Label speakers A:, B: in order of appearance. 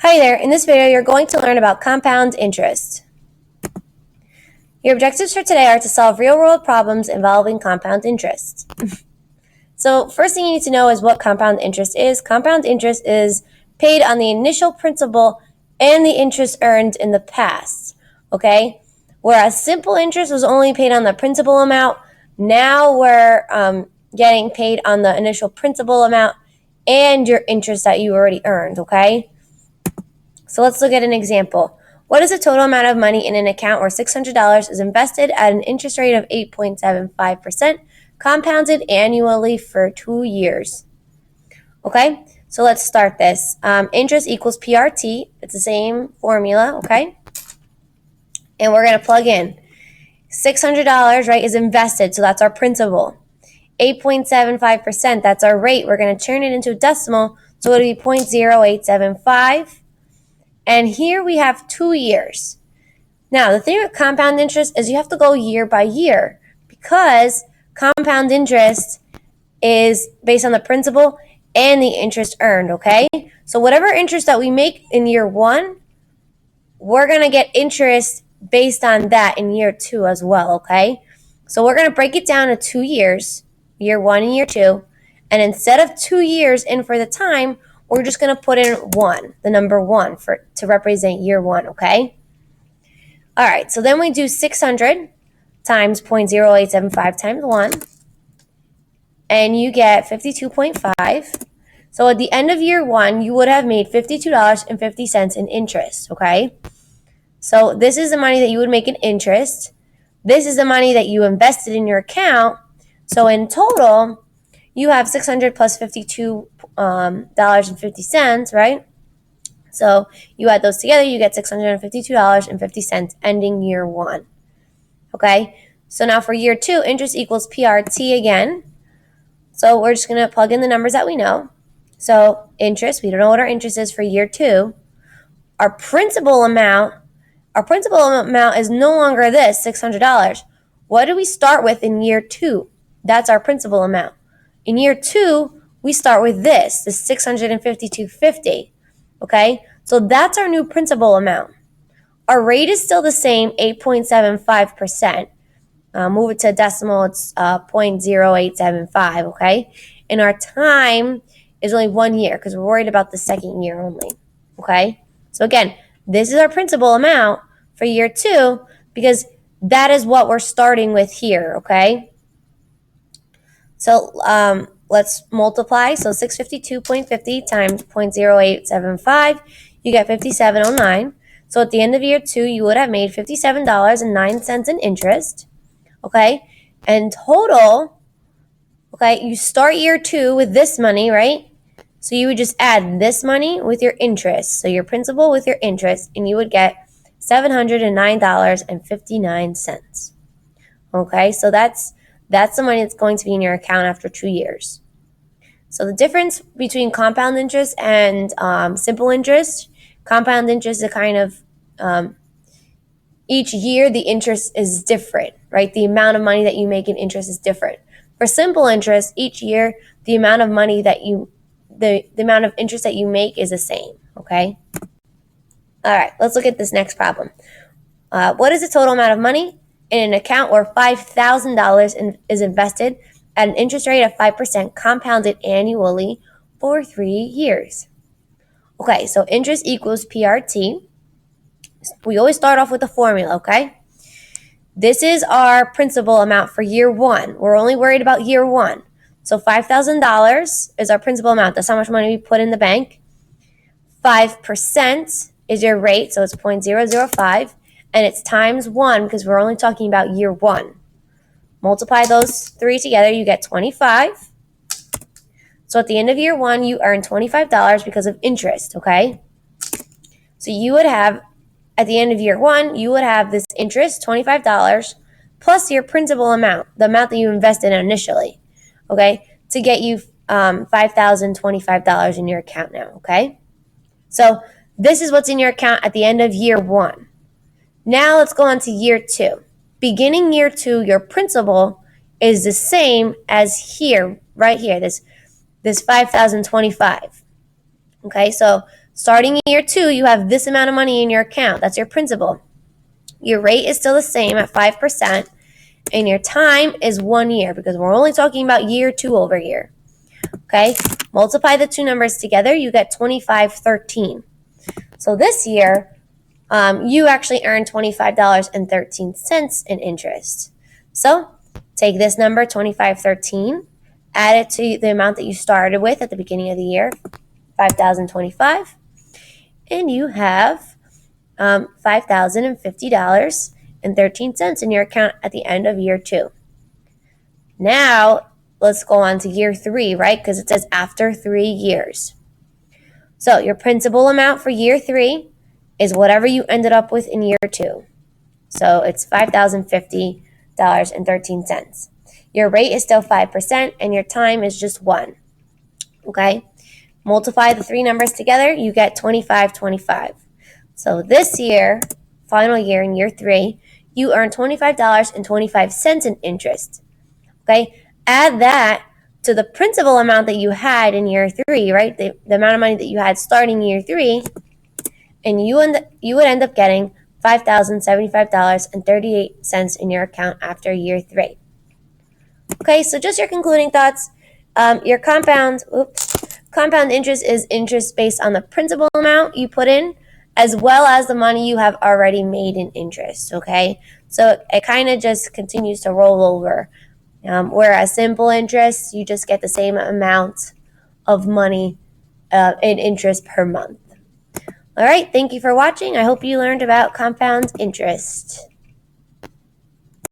A: Hi there, in this video you're going to learn about compound interest. Your objectives for today are to solve real-world problems involving compound interest. So first thing you need to know is what compound interest is. Compound interest is paid on the initial principal and the interest earned in the past, okay? Whereas simple interest was only paid on the principal amount, now we're getting paid on the initial principal amount and your interest that you already earned, okay? So let's look at an example. What is the total amount of money in an account where $600 is invested at an interest rate of 8.75%, compounded annually for 2 years? Okay, so let's start this. Interest equals PRT. It's the same formula, okay? And we're going to plug in. $600, right, is invested, so that's our principal. 8.75%, that's our rate. We're going to turn it into a decimal, so it'll be 0.0875. And here we have 2 years. Now, the thing with compound interest is you have to go year by year because compound interest is based on the principal and the interest earned, okay? So whatever interest that we make in year 1, we're going to get interest based on that in year 2 as well, okay? So we're going to break it down to 2 years, year 1 and year 2. And instead of 2 years in for the time, we're just going to put in 1, the number 1 to represent year 1, okay? All right, so then we do 600 times 0.0875 times 1, and you get 52.5. So at the end of year 1, you would have made $52.50 in interest, okay? So this is the money that you would make in interest. This is the money that you invested in your account. So in total, you have 600 plus $52.50, right? So you add those together, you get $652.50 ending year 1. Okay? So now for year 2, interest equals PRT again. So we're just going to plug in the numbers that we know. So interest, we don't know what our interest is for year 2. Our principal amount is no longer this, $600. What do we start with in year 2? That's our principal amount. In year 2, we start with this $652.50. Okay, so that's our new principal amount. Our rate is still the same, 8.75%. Move it to a decimal, it's 0.0875, okay? And our time is only 1 year because we're worried about the second year only, okay? So again, this is our principal amount for year 2 because that is what we're starting with here, okay? So let's multiply. So 652.50 times 0.0875, you get 5709. So at the end of year 2, you would have made $57.09 in interest, okay? And total, okay, you start year 2 with this money, right? So you would just add this money with your interest. So your principal with your interest, and you would get $709.59. Okay, so that's the money that's going to be in your account after 2 years. So the difference between compound interest and simple interest, compound interest is a kind of, each year the interest is different, right? The amount of money that you make in interest is different. For simple interest, each year the amount of money that the amount of interest that you make is the same, okay? All right, let's look at this next problem. What is the total amount of money in an account where $5,000 is invested at an interest rate of 5% compounded annually for 3 years? Okay, so interest equals PRT. We always start off with the formula, okay? This is our principal amount for year 1. We're only worried about year 1. So $5,000 is our principal amount. That's how much money we put in the bank. 5% is your rate, so it's 0.005. And it's times 1 because we're only talking about year 1. Multiply those 3 together, you get 25. So at the end of year 1, you earn $25 because of interest, okay? So you would have, at the end of year 1, you would have this interest, $25, plus your principal amount, the amount that you invested in initially, okay, to get you $5,025 in your account now, okay? So this is what's in your account at the end of year 1. Now let's go on to year 2. Beginning year 2, your principal is the same as here, right here, this $5,025. Okay, so Starting year 2, you have this amount of money in your account. That's your principal. Your rate is still the same at 5%, and your time is 1 year because we're only talking about year 2 over here. Okay, multiply the two numbers together, you get 2513. So this year, you actually earn $25.13 in interest. So take this number, 2513, add it to the amount that you started with at the beginning of the year, 5,025, and you have $5,050.13 in your account at the end of year 2. Now, let's go on to year 3, right? Because it says after 3 years. So your principal amount for year 3 is whatever you ended up with in year 2. So it's $5,050.13. Your rate is still 5%, and your time is just 1. Okay? Multiply the 3 numbers together, you get 2525. So this year, final year in year 3, you earn $25.25 in interest. Okay? Add that to the principal amount that you had in year 3, right? The amount of money that you had starting year 3, and you would end up getting $5,075.38 in your account after year 3. Okay, so just your concluding thoughts. Your compound interest is interest based on the principal amount you put in, as well as the money you have already made in interest. Okay, so it kind of just continues to roll over. Whereas simple interest, you just get the same amount of money in interest per month. All right, thank you for watching. I hope you learned about compound interest.